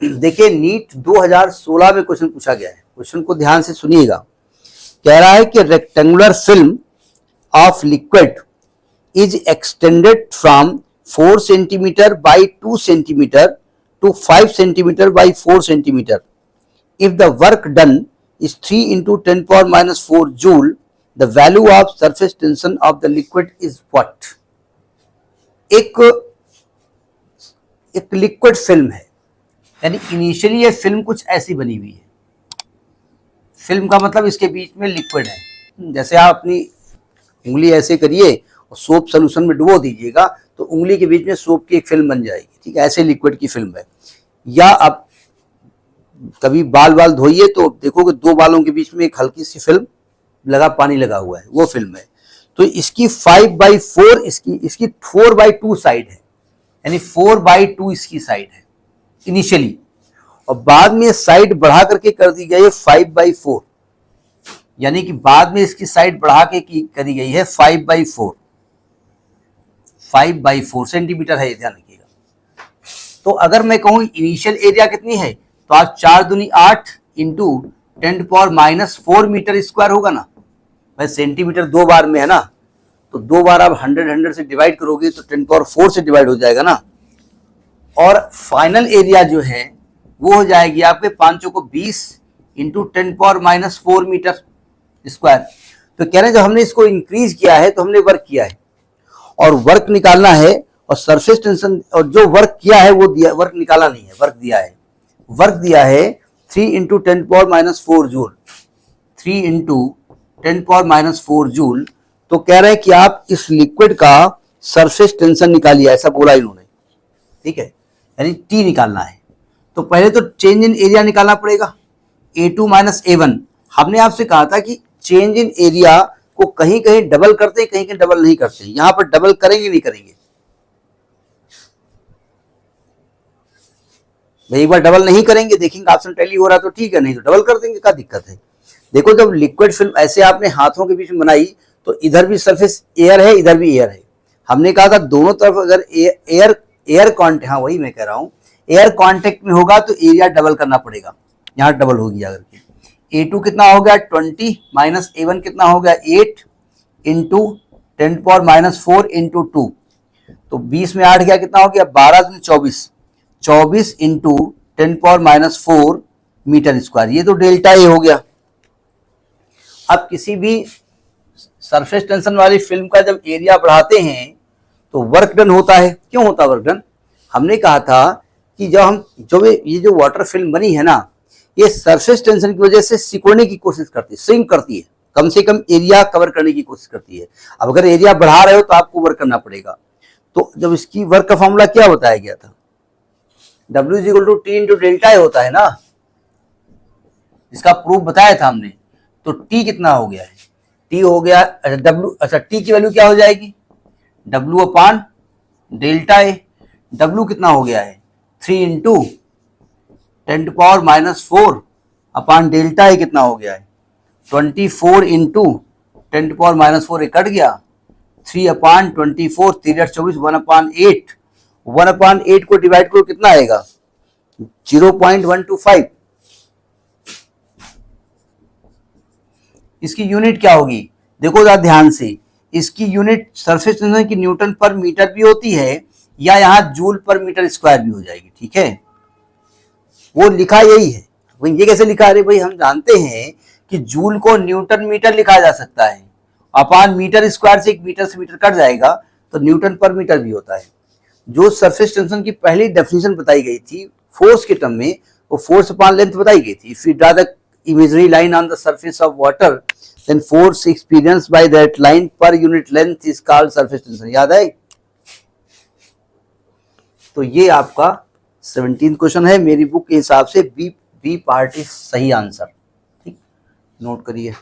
देखिए नीट 2016 में क्वेश्चन पूछा गया है, क्वेश्चन को ध्यान से सुनिएगा। कह रहा है कि rectangular film of liquid is extended from 4 centimetre by 2 centimetre to 5 centimeter by 4 centimeter. If the work done is 3 into 10 power minus 4 joule, the value of surface tension of the liquid is what? एक liquid film है, यानी initially ये film कुछ ऐसी बनी हुई है। Film का मतलब इसके बीच में लिक्विड है। जैसे आप अपनी उंगली ऐसे करिए और सोप सोल्यूशन में डुबो दीजिएगा तो उंगली के बीच में सोप की एक फिल्म बन जाएगी, ठीक है, ऐसे लिक्विड की फिल्म है। या आप कभी बाल धोइए तो देखोगे दो बालों के बीच में एक हल्की सी फिल्म लगा, पानी लगा हुआ है, वो फिल्म है। तो इसकी 5/4 इसकी 4/2 साइड है, यानी 4/2 इसकी साइड है इनिशियली, और बाद में साइड बढ़ा करके कर दी गई है 5/4, यानी कि बाद में इसकी साइड बढ़ा के करी गई है 5/4 सेंटीमीटर है, ध्यान रखिएगा। तो अगर मैं कहूं इनिशियल एरिया कितनी है तो आज 4 दूनी 8 इंटू 10⁻⁻4 मीटर स्क्वायर होगा ना। भाई सेंटीमीटर 2 बार में है ना, तो 2 बार आप 100 से डिवाइड करोगे तो 10⁻4 से डिवाइड हो जाएगा ना। और फाइनल एरिया जो है वो हो जाएगी आपके 5 को 20 इंटू 10⁻⁻4 मीटर स्क्वायर। तो कह रहे हैं जब हमने इसको इंक्रीज किया है तो हमने वर्क किया है और वर्क निकालना है, और सरफेस टेंशन और जो वर्क किया है वो दिया, वर्क निकाला नहीं है, वर्क दिया है 3 इंटू 10⁻⁻4 जूल, 3 इंटू 10⁻⁻4 जूल। तो कह रहे हैं कि आप इस लिक्विड का सरफेस टेंशन निकालिए, ऐसा बोला इन्होंने, ठीक है, यानी टी निकालना है। तो पहले तो चेंज इन एरिया निकालना पड़ेगा, A2 - A1। हमने आपसे कहा था कि चेंज इन एरिया को कहीं कहीं डबल करते हैं, कहीं कहीं डबल नहीं करते हैं। यहां पर डबल करेंगे नहीं करेंगे भाई, एक बार डबल नहीं करेंगे, देखेंगे ऑप्शन टैली हो रहा तो ठीक है, नहीं तो डबल कर देंगे, क्या दिक्कत है। देखो जब लिक्विड फिल्म ऐसे आपने हाथों के बीच में बनाई तो इधर भी सरफेस एयर है, इधर भी एयर है। हमने कहा था दोनों तरफ अगर एयर कॉन्टेक्ट, हाँ वही मैं कह रहा हूं, एयर कॉन्टेक्ट में होगा तो एरिया डबल करना पड़ेगा, यहां डबल होगी। अगर A2 कितना हो गया 20 माइनस A1 कितना हो गया 8 इंटू 10⁻⁻4 इंटू 2, तो 20 में 8 गया, कितना हो गया 12 24, 24 इंटू 10⁻⁻4 मीटर स्क्वायर। ये तो डेल्टा ए हो गया। अब किसी भी सरफेस टेंशन वाली फिल्म का जब एरिया बढ़ाते हैं तो वर्क डन होता है। क्यों होता वर्क डन? हमने कहा था कि जब ये जो वाटर फिल्म बनी है ना, ये सरफेस टेंशन की वजह से सिकुड़ने की कोशिश करती है, श्रिंक करती है, कम से कम एरिया कवर करने की कोशिश करती है। अब अगर एरिया बढ़ा रहे हो तो आपको वर्क करना पड़ेगा। तो जब इसकी वर्क का फॉर्मूला क्या बताया गया था, W = T into delta A होता है ना, इसका प्रूफ बताया था हमने। तो T कितना हो गया है, T हो गया W, अच्छा T की वैल्यू क्या हो जाएगी W/डेल्टा ए। W कितना हो गया है 3 इंटू 10⁻⁻4 अपॉन डेल्टा ए कितना हो गया है 24 इंटू 10⁻⁻4, कट गया 3/24, 3/24, 1/8, 1/8 को डिवाइड करो कितना आएगा 0.125। इसकी यूनिट क्या होगी, देखो जरा ध्यान से, इसकी यूनिट सरफेस टेंशन की न्यूटन पर मीटर भी होती है या यहां जूल पर मीटर स्क्वायर भी हो जाएगी, ठीक है। वो लिखा यही है। भाई ये कैसे लिखा है भाई, हम जानते हैं कि जूल को न्यूटन मीटर लिखा जा सकता है, अपॉन मीटर स्क्वायर से एक मीटर से मीटर कट जाएगा तो न्यूटन पर मीटर भी होता है। जो सरफेस टेंशन की पहली डेफिनेशन बताई गई थी फोर्स के टर्म में, वो फोर्स अपॉन लेंथ बताई गई थी। If you draw the imaginary line on the surface of water then force experienced by that line per unit length is called surface tension. याद है? तो ये आपका 17 क्वेश्चन है मेरी बुक के हिसाब से। बी पार्ट इज सही आंसर, ठीक, नोट करिए।